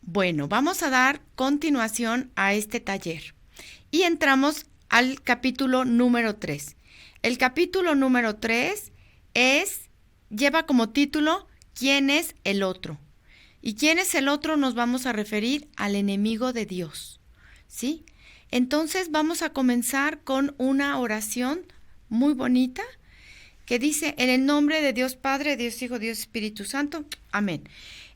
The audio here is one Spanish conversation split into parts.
Bueno, vamos a dar continuación a este taller y entramos al capítulo número 3. El capítulo número 3 lleva como título ¿Quién es el otro? ¿Y quién es el otro? Nos vamos a referir al enemigo de Dios, ¿sí? Entonces vamos a comenzar con una oración muy bonita que dice: en el nombre de Dios Padre, Dios Hijo, Dios Espíritu Santo. Amén.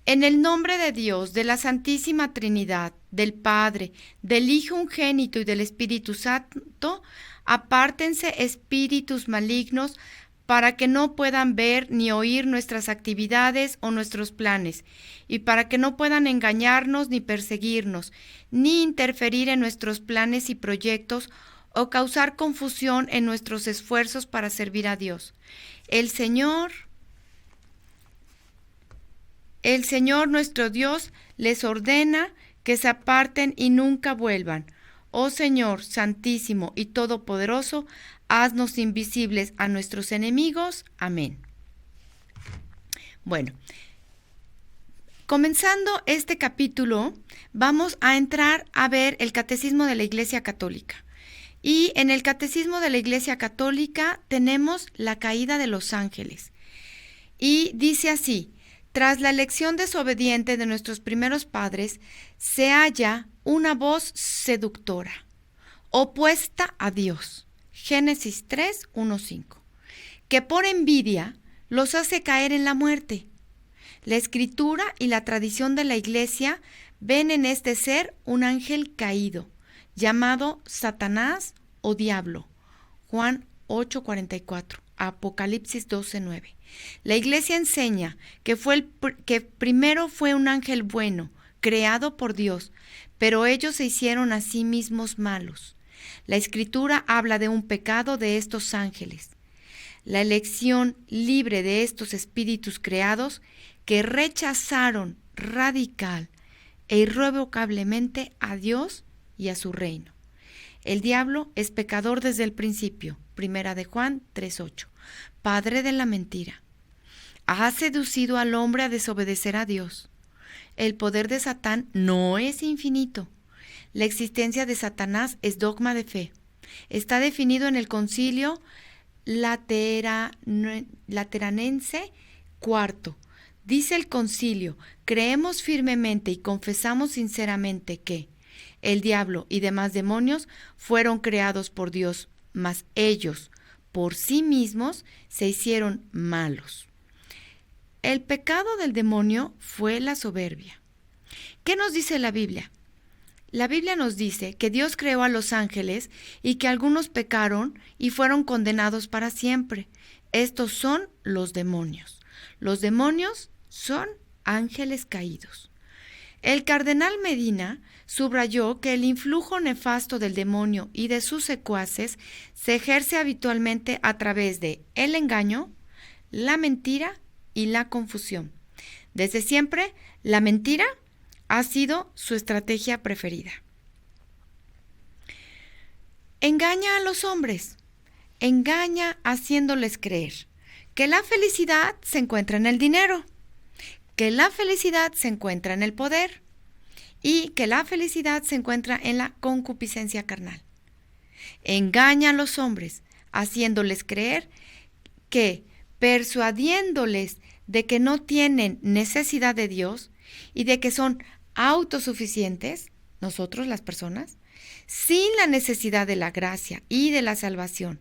En el nombre de Dios, de la Santísima Trinidad, del Padre, del Hijo Unigénito y del Espíritu Santo, apártense espíritus malignos para que no puedan ver ni oír nuestras actividades o nuestros planes, y para que no puedan engañarnos ni perseguirnos, ni interferir en nuestros planes y proyectos o causar confusión en nuestros esfuerzos para servir a Dios. El Señor nuestro Dios les ordena que se aparten y nunca vuelvan. Oh Señor Santísimo y Todopoderoso, haznos invisibles a nuestros enemigos. Amén. Bueno, comenzando este capítulo, vamos a entrar a ver el Catecismo de la Iglesia Católica. Y en el Catecismo de la Iglesia Católica tenemos la caída de los ángeles. Y dice así: tras la elección desobediente de nuestros primeros padres, se halla una voz seductora, opuesta a Dios. Génesis 3, 1, 5. Que por envidia los hace caer en la muerte. La Escritura y la tradición de la Iglesia ven en este ser un ángel caído, llamado Satanás o Diablo. Juan 8:44, Apocalipsis 12:9. La Iglesia enseña que primero fue un ángel bueno, creado por Dios, pero ellos se hicieron a sí mismos malos. La Escritura habla de un pecado de estos ángeles, la elección libre de estos espíritus creados que rechazaron radical e irrevocablemente a Dios y a su reino. El diablo es pecador desde el principio, 1 de Juan 3:8, padre de la mentira. Ha seducido al hombre a desobedecer a Dios. El poder de Satán no es infinito. La existencia de Satanás es dogma de fe. Está definido en el Concilio Lateranense IV. Dice el concilio: creemos firmemente y confesamos sinceramente que el diablo y demás demonios fueron creados por Dios, mas ellos por sí mismos se hicieron malos. El pecado del demonio fue la soberbia. ¿Qué nos dice la Biblia? La Biblia nos dice que Dios creó a los ángeles y que algunos pecaron y fueron condenados para siempre. Estos son los demonios. Los demonios son ángeles caídos. El cardenal Medina subrayó que el influjo nefasto del demonio y de sus secuaces se ejerce habitualmente a través de el engaño, la mentira y la confusión. Desde siempre, la mentira ha sido su estrategia preferida. Engaña a los hombres, engaña haciéndoles creer que la felicidad se encuentra en el dinero, que la felicidad se encuentra en el poder y que la felicidad se encuentra en la concupiscencia carnal. Engaña a los hombres haciéndoles creer que, persuadiéndoles de que no tienen necesidad de Dios y de que son autosuficientes, nosotros las personas, sin la necesidad de la gracia y de la salvación.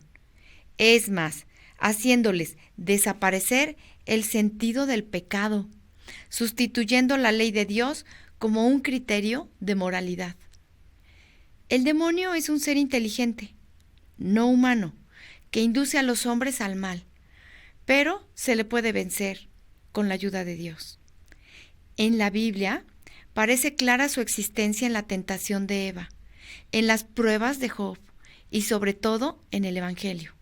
Es más, haciéndoles desaparecer el sentido del pecado, sustituyendo la ley de Dios como un criterio de moralidad. El demonio es un ser inteligente, no humano, que induce a los hombres al mal, pero se le puede vencer con la ayuda de Dios. En la Biblia parece clara su existencia en la tentación de Eva, en las pruebas de Job y sobre todo en el Evangelio.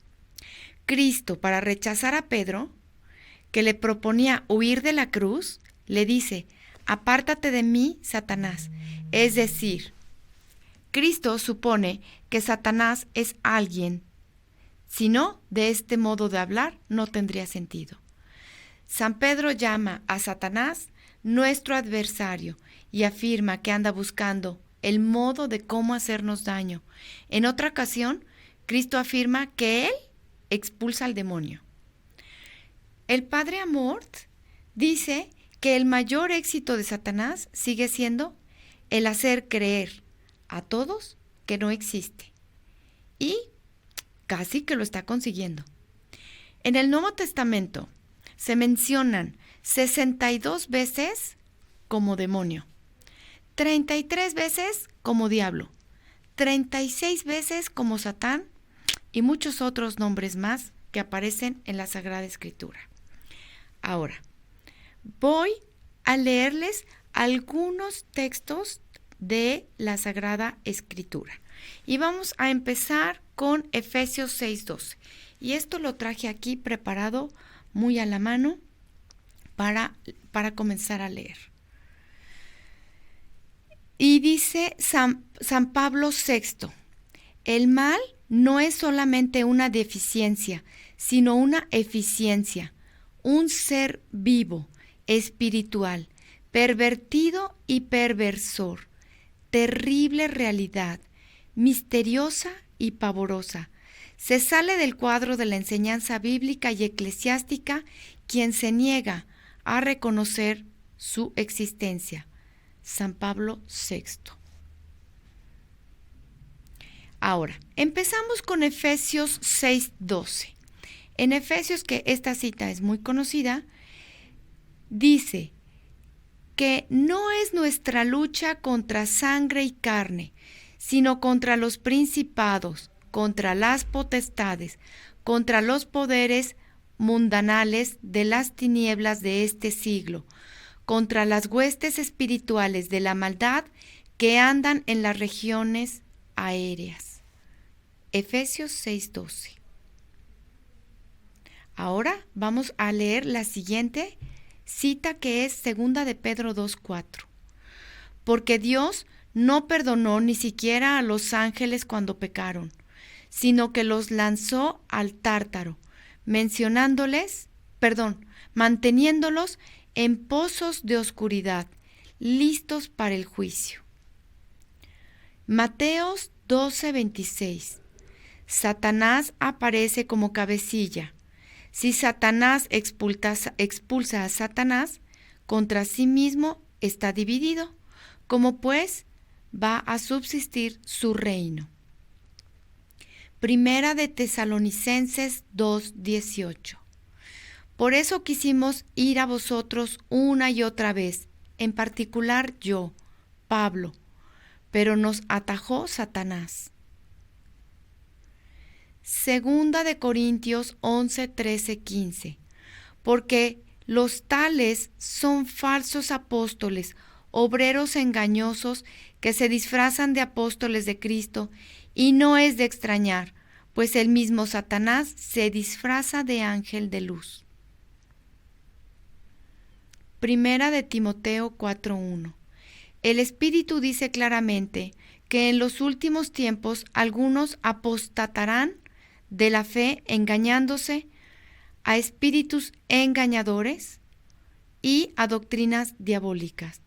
Cristo, para rechazar a Pedro, que le proponía huir de la cruz, le dice: apártate de mí, Satanás. Es decir, Cristo supone que Satanás es alguien. Si no, de este modo de hablar no tendría sentido. San Pedro llama a Satanás nuestro adversario y afirma que anda buscando el modo de cómo hacernos daño. En otra ocasión, Cristo afirma que Él expulsa al demonio. El Padre Amort dice que el mayor éxito de Satanás sigue siendo el hacer creer a todos que no existe. Y casi que lo está consiguiendo. En el Nuevo Testamento se mencionan 62 veces como demonio, 33 veces como diablo, 36 veces como Satán y muchos otros nombres más que aparecen en la Sagrada Escritura. Ahora, voy a leerles algunos textos de la Sagrada Escritura. Y vamos a empezar con Efesios 6:12. Y esto lo traje aquí preparado muy a la mano para comenzar a leer. Y dice San Pablo VI, el mal no es solamente una deficiencia, sino una eficiencia, un ser vivo, espiritual, pervertido y perversor, terrible realidad, misteriosa y pavorosa. Se sale del cuadro de la enseñanza bíblica y eclesiástica quien se niega a reconocer su existencia. San Pablo VI. Ahora, empezamos con Efesios 6:12. En Efesios, que esta cita es muy conocida, dice que no es nuestra lucha contra sangre y carne, sino contra los principados, contra las potestades, contra los poderes mundanales de las tinieblas de este siglo, contra las huestes espirituales de la maldad que andan en las regiones aéreas. Efesios 6:12. Ahora vamos a leer la siguiente cita, que es 2 de Pedro 2:4. Porque Dios no perdonó ni siquiera a los ángeles cuando pecaron, sino que los lanzó al Tártaro, manteniéndolos en pozos de oscuridad, listos para el juicio. Mateos 12:26. Satanás aparece como cabecilla. Si Satanás expulsa a Satanás, contra sí mismo está dividido. ¿Cómo pues va a subsistir su reino? Primera de Tesalonicenses 2:18. Por eso quisimos ir a vosotros una y otra vez, en particular yo, Pablo, pero nos atajó Satanás. Segunda de Corintios 11:13-15. Porque los tales son falsos apóstoles, obreros engañosos que se disfrazan de apóstoles de Cristo, y no es de extrañar, pues el mismo Satanás se disfraza de ángel de luz. Primera de Timoteo 4:1. El Espíritu dice claramente que en los últimos tiempos algunos apostatarán de la fe, engañándose a espíritus engañadores y a doctrinas diabólicas.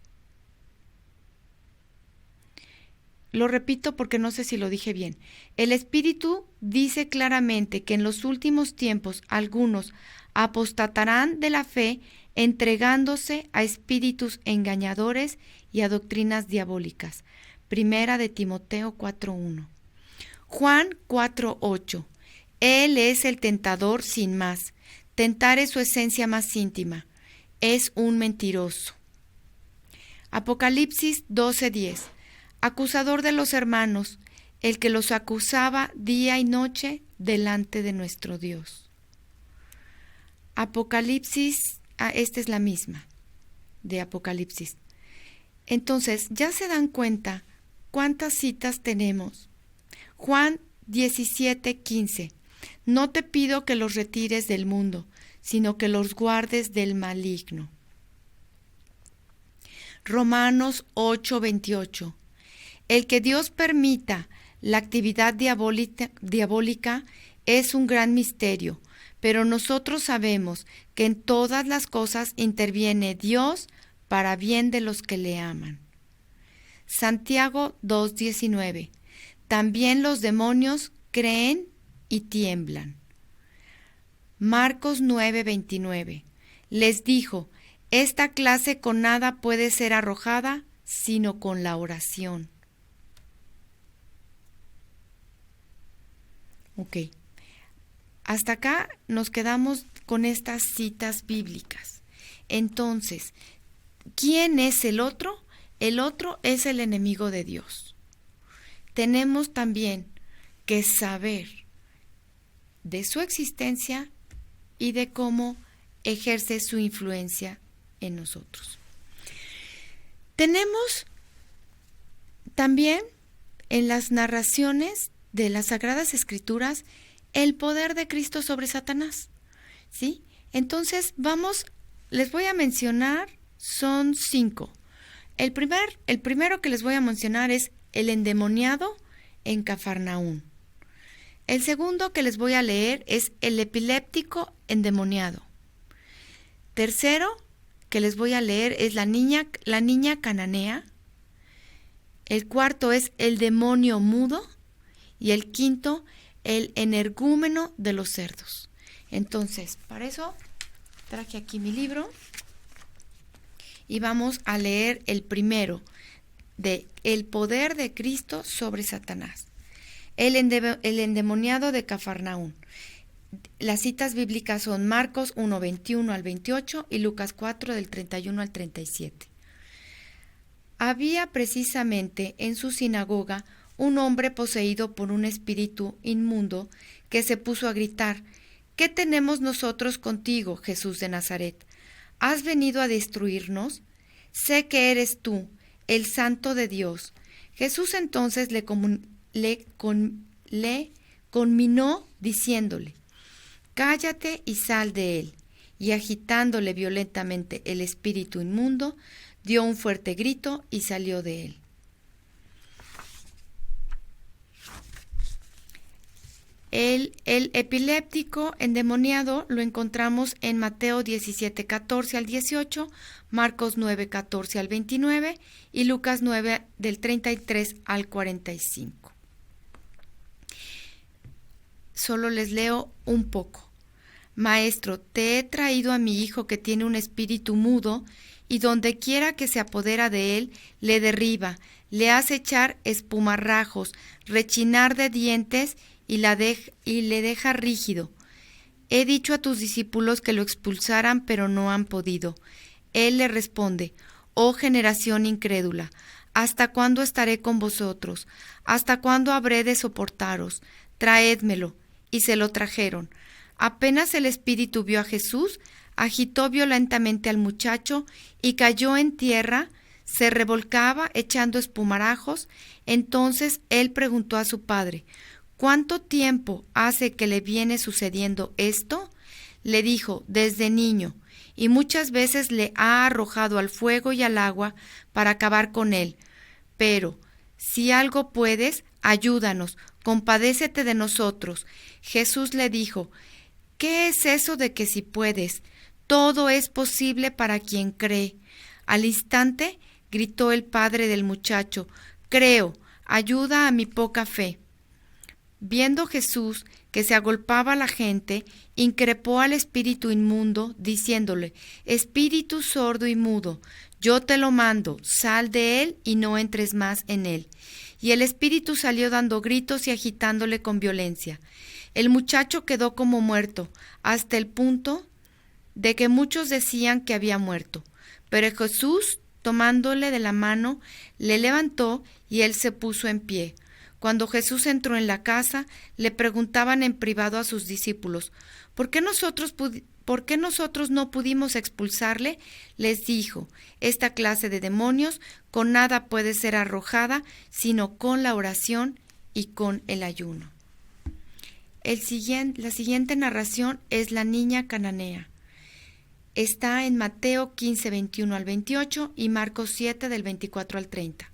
Lo repito porque no sé si lo dije bien. El Espíritu dice claramente que en los últimos tiempos algunos apostatarán de la fe, entregándose a espíritus engañadores y a doctrinas diabólicas. Primera de Timoteo 4:1. Juan 4:8. Él es el tentador sin más. Tentar es su esencia más íntima. Es un mentiroso. Apocalipsis 12:10. Acusador de los hermanos, el que los acusaba día y noche delante de nuestro Dios. Apocalipsis, esta es la misma de Apocalipsis. Entonces, ya se dan cuenta cuántas citas tenemos. Juan 17:15. No te pido que los retires del mundo, sino que los guardes del maligno. Romanos 8:28. El que Dios permita la actividad diabólica es un gran misterio, pero nosotros sabemos que en todas las cosas interviene Dios para bien de los que le aman. Santiago 2:19. También los demonios creen y tiemblan. Marcos 9:29. Les dijo, esta clase con nada puede ser arrojada, sino con la oración. Ok. Hasta acá nos quedamos con estas citas bíblicas. Entonces, ¿quién es el otro? El otro es el enemigo de Dios. Tenemos también que saber de su existencia y de cómo ejerce su influencia en nosotros. Tenemos también en las narraciones de las Sagradas Escrituras el poder de Cristo sobre Satanás, ¿sí? Entonces les voy a mencionar, son 5. El primero que les voy a mencionar es el endemoniado en Cafarnaún. El segundo que les voy a leer es el epiléptico endemoniado. Tercero que les voy a leer es la niña cananea. El cuarto es el demonio mudo. Y el quinto, el energúmeno de los cerdos. Entonces, para eso traje aquí mi libro y vamos a leer el primero, de el poder de Cristo sobre Satanás. El endemoniado de Cafarnaún. Las citas bíblicas son Marcos 1:21 al 28 y Lucas 4 del 31 al 37. Había precisamente en su sinagoga un hombre poseído por un espíritu inmundo que se puso a gritar: ¿Qué tenemos nosotros contigo, Jesús de Nazaret? ¿Has venido a destruirnos? Sé que eres tú, el Santo de Dios. Jesús entonces le conminó diciéndole: Cállate y sal de él. Y agitándole violentamente el espíritu inmundo, dio un fuerte grito y salió de él. El epiléptico endemoniado lo encontramos en Mateo 17:14 al 18, Marcos 9:14 al 29 y Lucas 9 del 33 al 45. Solo les leo un poco. Maestro, te he traído a mi hijo que tiene un espíritu mudo y donde quiera que se apodera de él, le derriba, le hace echar espumarrajos, rechinar de dientes y le deja rígido. He dicho a tus discípulos que lo expulsaran, pero no han podido. Él le responde: Oh generación incrédula, ¿hasta cuándo estaré con vosotros? ¿Hasta cuándo habré de soportaros? Traédmelo. Y se lo trajeron. Apenas el espíritu vio a Jesús, agitó violentamente al muchacho y cayó en tierra, se revolcaba echando espumarajos. Entonces él preguntó a su padre: ¿Cuánto tiempo hace que le viene sucediendo esto? Le dijo: desde niño, y muchas veces le ha arrojado al fuego y al agua para acabar con él. Pero, si algo puedes, ayúdanos, compadécete de nosotros. Jesús le dijo: ¿Qué es eso de que si puedes? Todo es posible para quien cree. Al instante gritó el padre del muchacho: Creo, ayuda a mi poca fe. Viendo Jesús que se agolpaba a la gente, increpó al espíritu inmundo, diciéndole: Espíritu sordo y mudo, yo te lo mando, sal de él y no entres más en él. Y el espíritu salió dando gritos y agitándole con violencia. El muchacho quedó como muerto, hasta el punto de que muchos decían que había muerto. Pero Jesús, tomándole de la mano, le levantó y él se puso en pie. Cuando Jesús entró en la casa, le preguntaban en privado a sus discípulos: ¿Por qué nosotros no pudimos expulsarle? Les dijo: esta clase de demonios con nada puede ser arrojada, sino con la oración y con el ayuno. La siguiente narración es la niña cananea. Está en Mateo 15, 21 al 28 y Marcos 7 del 24 al 30.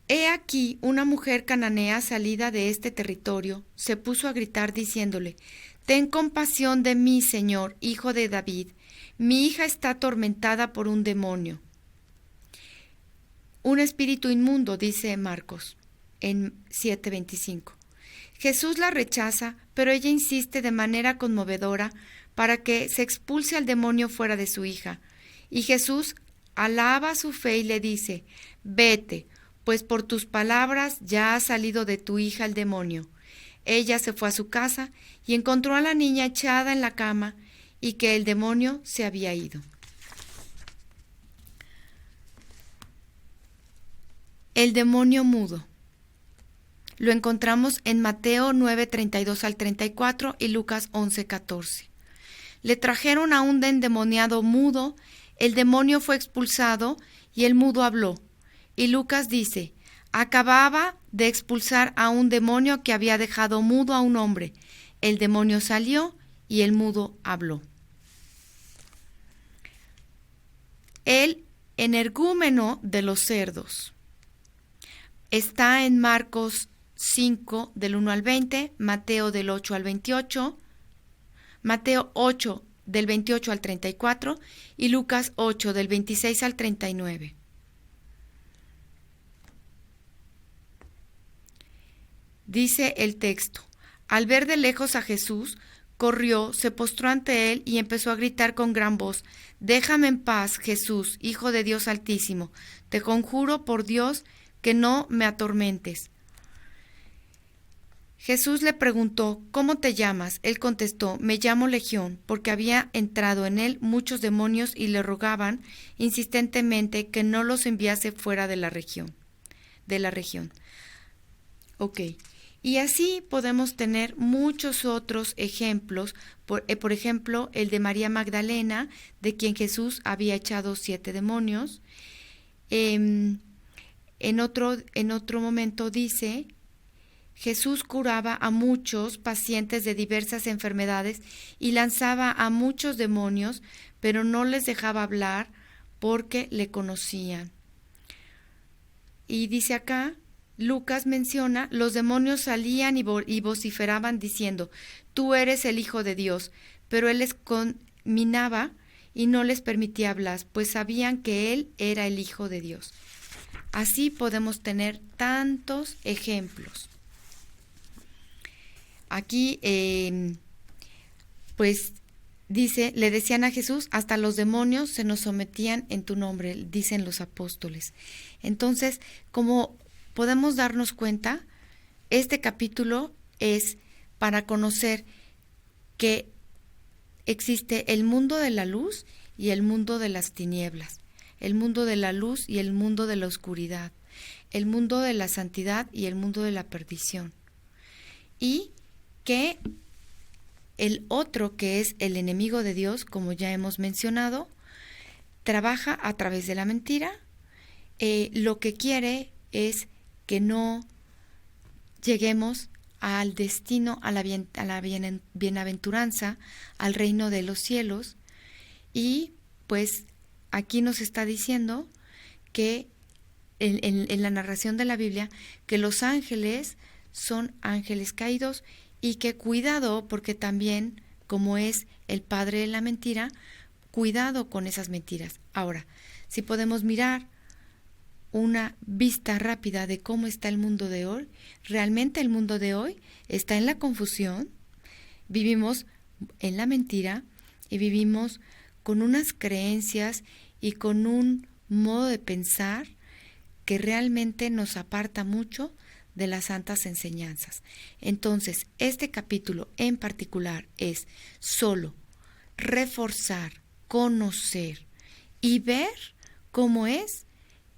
He aquí una mujer cananea salida de este territorio, se puso a gritar diciéndole: Ten compasión de mí, Señor, hijo de David. Mi hija está atormentada por un demonio. un espíritu inmundo, dice Marcos en 7:25. Jesús la rechaza, pero ella insiste de manera conmovedora para que se expulse al demonio fuera de su hija. Y Jesús alaba su fe y le dice: vete, pues por tus palabras ya ha salido de tu hija el demonio. Ella se fue a su casa y encontró a la niña echada en la cama y que el demonio se había ido. El demonio mudo. Lo encontramos en Mateo 9:32 al 34 y Lucas 11:14. Le trajeron a un endemoniado mudo, el demonio fue expulsado y el mudo habló. Y Lucas dice: acababa de expulsar a un demonio que había dejado mudo a un hombre. El demonio salió y el mudo habló. El energúmeno de los cerdos. Está en Marcos 5 del 1 al 20, Mateo del 8 al 28, Mateo 8 del 28 al 34 y Lucas 8 del 26 al 39. Dice el texto: al ver de lejos a Jesús, corrió, se postró ante él y empezó a gritar con gran voz: déjame en paz, Jesús, Hijo de Dios Altísimo, te conjuro por Dios que no me atormentes. Jesús le preguntó: ¿cómo te llamas? Él contestó: me llamo Legión, porque había entrado en él muchos demonios y le rogaban insistentemente que no los enviase fuera de la región. Ok. Y así podemos tener muchos otros ejemplos, por ejemplo, el de María Magdalena, de quien Jesús había echado 7 demonios. En otro momento dice: Jesús curaba a muchos pacientes de diversas enfermedades y lanzaba a muchos demonios, pero no les dejaba hablar porque le conocían. Y dice acá, Lucas menciona: los demonios salían y vociferaban diciendo: tú eres el Hijo de Dios, pero él les conminaba y no les permitía hablar, pues sabían que él era el Hijo de Dios. Así podemos tener tantos ejemplos. Aquí, pues dice, le decían a Jesús: hasta los demonios se nos sometían en tu nombre, dicen los apóstoles. Entonces, como podemos darnos cuenta, este capítulo es para conocer que existe el mundo de la luz y el mundo de las tinieblas, el mundo de la luz y el mundo de la oscuridad, el mundo de la santidad y el mundo de la perdición. Y que el otro, que es el enemigo de Dios, como ya hemos mencionado, trabaja a través de la mentira. Lo que quiere es que no lleguemos al destino, a la bienaventuranza, al reino de los cielos. Y pues aquí nos está diciendo que en la narración de la Biblia, que los ángeles son ángeles caídos y que cuidado, porque también, como es el padre de la mentira, cuidado con esas mentiras. Ahora, si podemos mirar una vista rápida de cómo está el mundo de hoy, realmente el mundo de hoy está en la confusión, vivimos en la mentira y vivimos con unas creencias y con un modo de pensar que realmente nos aparta mucho de las santas enseñanzas. Entonces, este capítulo en particular es solo reforzar, conocer y ver cómo es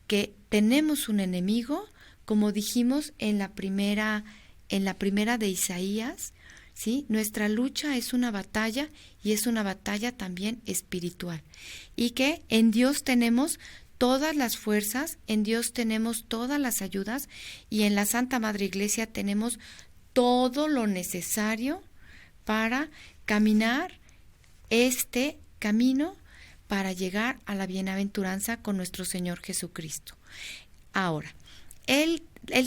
que tenemos un enemigo, como dijimos en la primera de Isaías, ¿sí? Nuestra lucha es una batalla y es una batalla también espiritual. Y que en Dios tenemos todas las fuerzas, en Dios tenemos todas las ayudas y en la Santa Madre Iglesia tenemos todo lo necesario para caminar este camino para llegar a la bienaventuranza con nuestro Señor Jesucristo. Ahora, el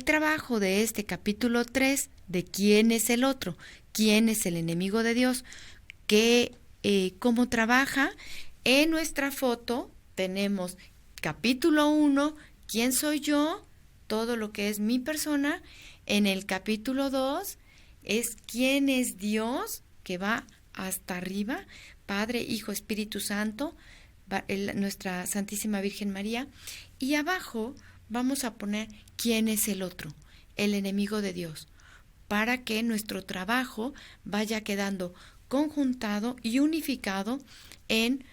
trabajo de este capítulo 3, de quién es el otro, quién es el enemigo de Dios, cómo trabaja, en nuestra foto tenemos capítulo 1 ¿quién soy yo? Todo lo que es mi persona. En el capítulo 2 es quién es Dios, que va hasta arriba, Padre, Hijo, Espíritu Santo, nuestra Santísima Virgen María. Y abajo vamos a poner quién es el otro, el enemigo de Dios, para que nuestro trabajo vaya quedando conjuntado y unificado en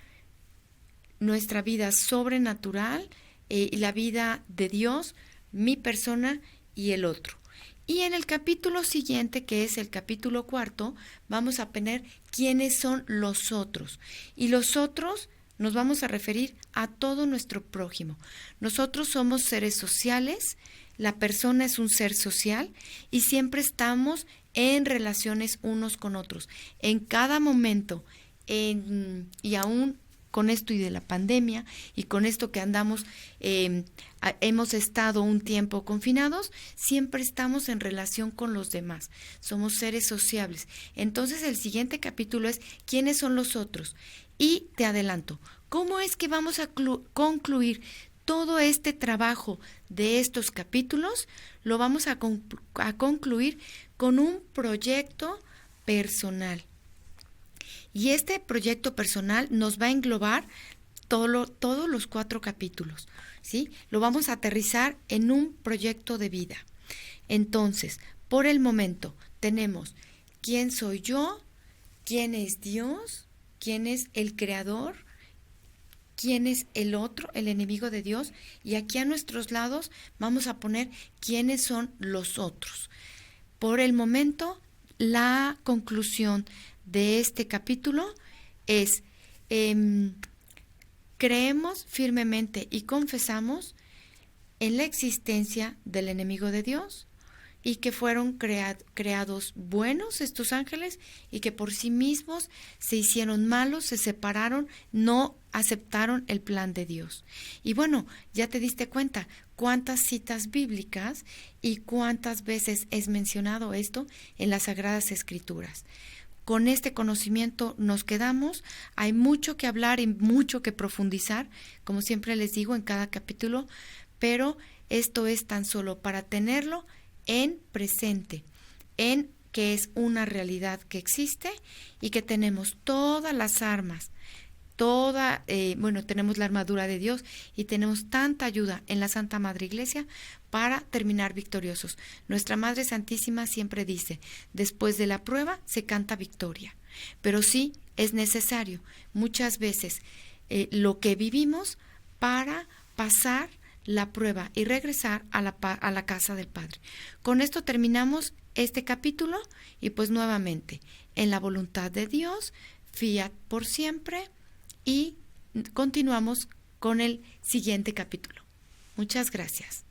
nuestra vida sobrenatural y la vida de Dios, mi persona y el otro. Y en el capítulo siguiente, que es el capítulo 4, vamos a poner quiénes son los otros. Y los otros nos vamos a referir a todo nuestro prójimo. Nosotros somos seres sociales, la persona es un ser social y siempre estamos en relaciones unos con otros. En cada momento, y aún con esto y de la pandemia y con esto que andamos, hemos estado un tiempo confinados, siempre estamos en relación con los demás. Somos seres sociables. Entonces el siguiente capítulo es ¿quiénes son los otros? Y te adelanto, ¿cómo es que vamos a concluir todo este trabajo de estos capítulos? Lo vamos a concluir con un proyecto personal. Y este proyecto personal nos va a englobar todos los 4 capítulos, ¿sí? Lo vamos a aterrizar en un proyecto de vida. Entonces, por el momento, tenemos quién soy yo, quién es Dios, quién es el Creador, quién es el otro, el enemigo de Dios, y aquí a nuestros lados vamos a poner quiénes son los otros. Por el momento, la conclusión de este capítulo es creemos firmemente y confesamos en la existencia del enemigo de Dios y que fueron creados buenos estos ángeles y que por sí mismos se hicieron malos, se separaron, no aceptaron el plan de Dios. Y bueno, ya te diste cuenta cuántas citas bíblicas y cuántas veces es mencionado esto en las Sagradas Escrituras. Con este conocimiento nos quedamos, hay mucho que hablar y mucho que profundizar, como siempre les digo en cada capítulo, pero esto es tan solo para tenerlo en presente, en que es una realidad que existe y que tenemos todas las armas, tenemos la armadura de Dios y tenemos tanta ayuda en la Santa Madre Iglesia para terminar victoriosos. Nuestra Madre Santísima siempre dice, después de la prueba se canta victoria, pero sí es necesario muchas veces lo que vivimos para pasar la prueba y regresar a la casa del Padre. Con esto terminamos este capítulo y pues nuevamente, en la voluntad de Dios, fiat por siempre, y continuamos con el siguiente capítulo. Muchas gracias.